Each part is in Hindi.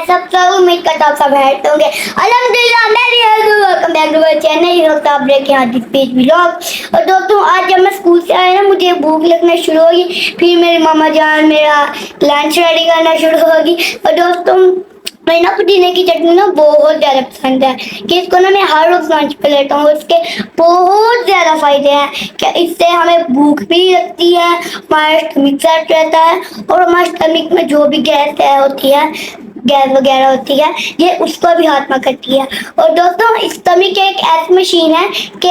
सब सब उम्मीद करता हूँ सब हेल्थ होंगे। अल्हम्दुलिल्लाह मैं भी हेल्थ हूँ। Welcome back to my channel. दोस्तों आप देखें आज पेज व्लॉग। और दोस्तों आज जब मैं स्कूल से आया ना मुझे भूख लगना शुरू होगी। फिर मेरी मामा जान मेरा लंच रेडी करना शुरू होगी। और दोस्तों मैं ना पुदीने की चटनी ना बहुत ज्यादा पसंद है कि इसको ना मैं हर रोज लंच पे लेता हूँ। इसके बहुत ज्यादा फायदे हैं कि इससे हमें भूख भी लगती है, हमारा स्टमक सेट रहता है और हमारे स्टमक में जो भी गैस है होती है, गैस वगैरह होती है, ये उसको भी हाथ में करती है। और दोस्तों स्टमक एक ऐसी मशीन है कि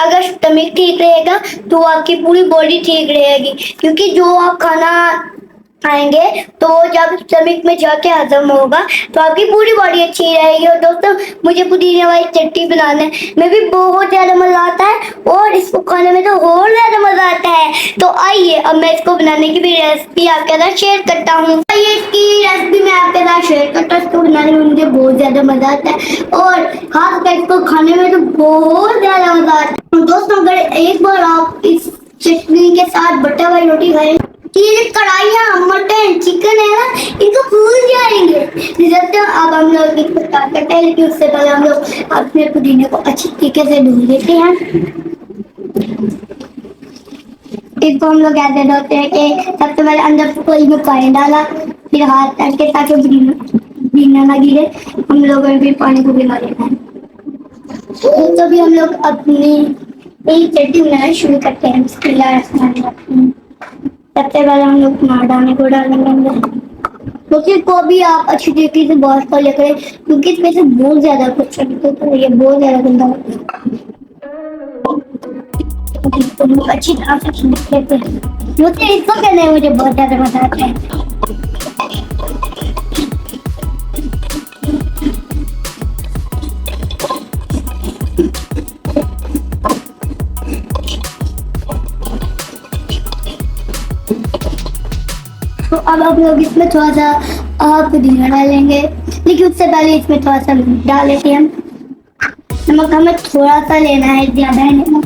अगर स्टमक ठीक रहेगा तो आपकी पूरी बॉडी ठीक रहेगी, क्योंकि जो आप खाना खाएंगे तो जब स्टमक में जाके हजम होगा तो आपकी पूरी बॉडी अच्छी रहेगी। और दोस्तों मुझे पुदीने वाली चटनी बनाने में भी बहुत ज्यादा मजा आता है और इसको खाने में तो और ज्यादा मजा आता है। तो आइए अब मैं इसको बनाने की भी रेसिपी आपके साथ शेयर करता हूँ। आइए इसकी रेसिपी मैं आपके साथ शेयर करता हूँ। इसको बनाने में मुझे बहुत ज्यादा मजा आता है और खासकर इसको खाने में तो बहुत ज्यादा मजा आता है। दोस्तों अगर एक बार आप इस चटनी के साथ बटर वाली रोटी खाएं, ये कढ़ाइयाँ मटन चिकन है ना, इनको भूल जाएंगे। जब अब हम लोग इसको स्टार्ट करते हैं, लेकिन उससे पहले हम लोग अपने पुदीने को अच्छी तरीके से धुल लेते हैं। इसको हम लोग ऐसे धोते हैं कि सबसे पहले अंदर कोई में पानी डाला, फिर हाथ करके ताकि पुदीना ना गिरे, हम लोगों ने भी पानी को भिगा देना है। तो भी हम लोग अपनी चटनी बनाना शुरू करते हैं। बिस्मिल्लाहिर्रहमानिर्रहीम। सबसे पहले हम लोग टमाटर को डालेंगे अंदर। क्योंकि को भी आप अच्छी तरीके से बॉईल कर लेते हैं, क्योंकि इसमें से बहुत ज्यादा कुछ तो ये बहुत ज्यादा गंदा होता है। तो हम लोग अच्छी तरह से छील लेते हैं। क्योंकि इसको करने में मुझे बहुत ज्यादा मजा आता है। तो अब हम लोग इसमें थोड़ा सा पुदीना डालेंगे, लेकिन उससे पहले इसमें थोड़ा सा नमक डाल लेते हैं। नमक हमें थोड़ा सा लेना है, ज्यादा है नमक।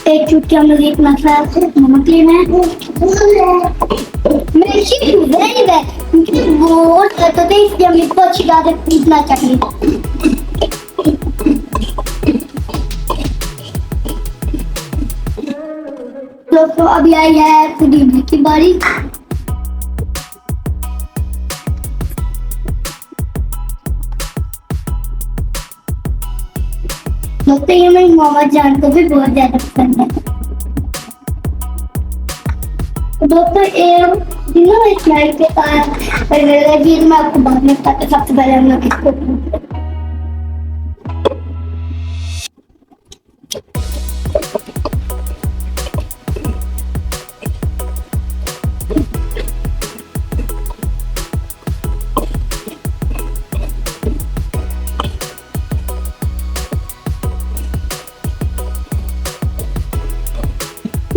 एक चुटकी हम लोग एक मसाला नमक लेना है। मिर्ची वेरी बैड क्योंकि बहुत होते हैं, इसलिए हम इसको अच्छी तरह से पीसना चाहिए। तो अभी आई है पुदीने की बारी। दोस्तों ये मेरी मामा जान को भी बहुत ज्यादा पसंद है। दोस्तों ये स्मेल के साथ मैं आपको बाद में बताता। सबसे पहले हम लोग इसको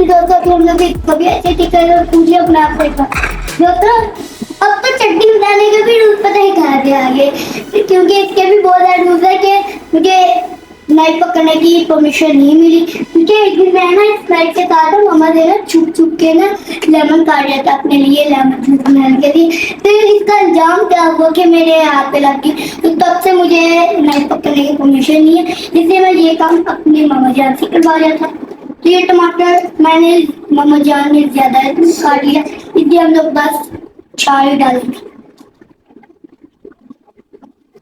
दोस्तों हम लोग कभी ऐसे टिकट पूछिए अपने आप से। दोस्तों अब तो चटनी बनाने के भी रूल्स पता ही कहाँ से आगे, क्योंकि इसके भी बहुत सारे रूल्स है कि मुझे नाइफ पकड़ने की परमिशन नहीं मिली, क्योंकि एक दिन मैं ना इस नाइफ के साथ मामा से ना छुप छुप के ना लेमन काट लिया था अपने लिए, लेमन जूस बनाने के लिए। फिर इसका अंजाम क्या हुआ कि मेरे हाथ पे लग गई, तो तब से मुझे नाइफ पकड़ने की परमिशन नहीं है, इसलिए मैं ये काम अपने मामा जान से करवा लिया था। तो ये टमाटर मैंने मामा जान ने ज्यादा काट लिया, इसलिए हम लोग बस 4 ही डालेंगे।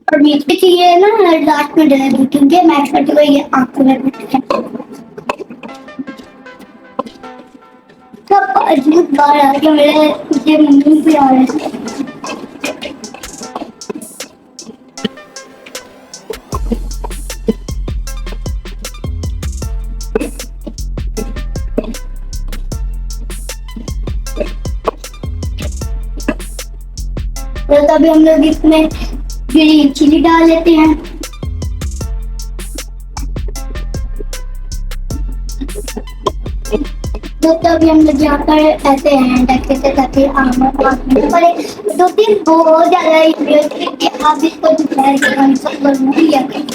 और मीट भी चाहिए ना लास्ट में डाल दूँ, क्योंकि मैच करते हुए ये आंखों में घुसते हैं। सब अजीब बार आ गया मुझे मुंह पे आ रहा है। तो तभी हम लोग इसमें ग्रीन चिली डाल लेते हैं। तो तभी हम लोग यहाँ पर ऐसे हैं ढके से ताकि पड़े 2-3 बहुत ज्यादा आप इसको दोपहर के खाने से बना लिया करें।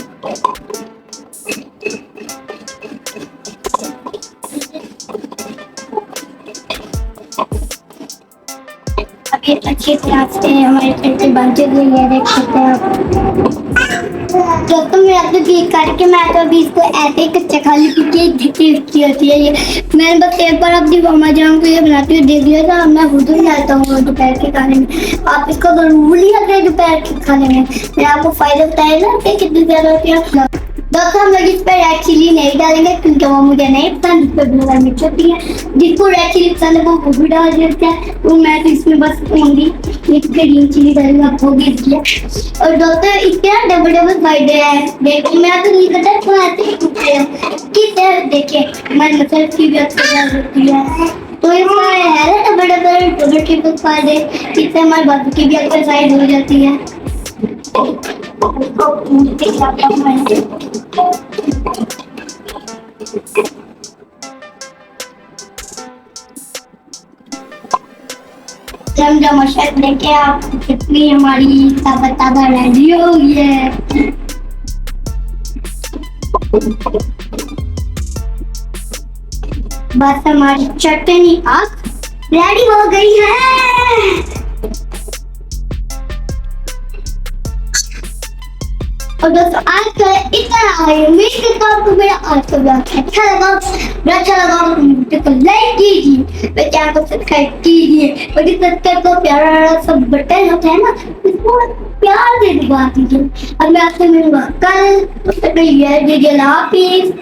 अब ये अच्छे क्लास से हमारे फ्रेंड से बातचीत हुई है, देख सकते हैं आप। दोस्तों मैं अब तो केक काट के मैं तो अभी इसको ऐसे ही कच्चा खा ली क्योंकि टेस्टी होती है ये। मैंने बस एक बार अपनी मम्मा जान को ये बनाते हुए देख लिया था, मैं खुद ही लाता हूँ दोपहर के खाने में। आप इसको जरूर लिया करें दोपहर के खाने में, मैंने आपको फायदा बताया ना कि कितनी ज्यादा होती है। दोस्तों हम लोग इस पर रेड चिली नहीं डालेंगे क्योंकि वो मुझे नहीं पसंद, इस पर ब्लू मिर्च होती है। जिसको रेड चिली पसंद है वो भी डाल देता है, तो मैं तो इसमें बस ओनली ग्रीन चिली डालूंगा, आपको भी किया। और दोस्तों इसके ना डबल डबल फायदे हैं, देखिए मैं तो नहीं करता तो ऐसे ही पूछते हैं कि देखिए हमारे मसल की भी अच्छी होती है, तो इसका है ना डबल डबल डबल ट्रिपल फायदे, इससे हमारे बाजू की भी एक्सरसाइज हो जाती है। जम मशक देखे आप कितनी हमारी ताबा रेडी हो गई है। बस हमारी चटनी आग रेडी हो गई है। और दोस्तों आज का इतना है, उम्मीद करता हूँ आपको मेरा आज का ब्लॉग अच्छा लगा तो वीडियो को लाइक कीजिए, मेरे चैनल को सब्सक्राइब कीजिए और जिस सब्सक्राइब को प्यारा सब बटन होता है ना इसको प्यार से दबा दीजिए। और मैं आपसे मिलूंगा कल, तब तक के लिए जय जय हाफिज।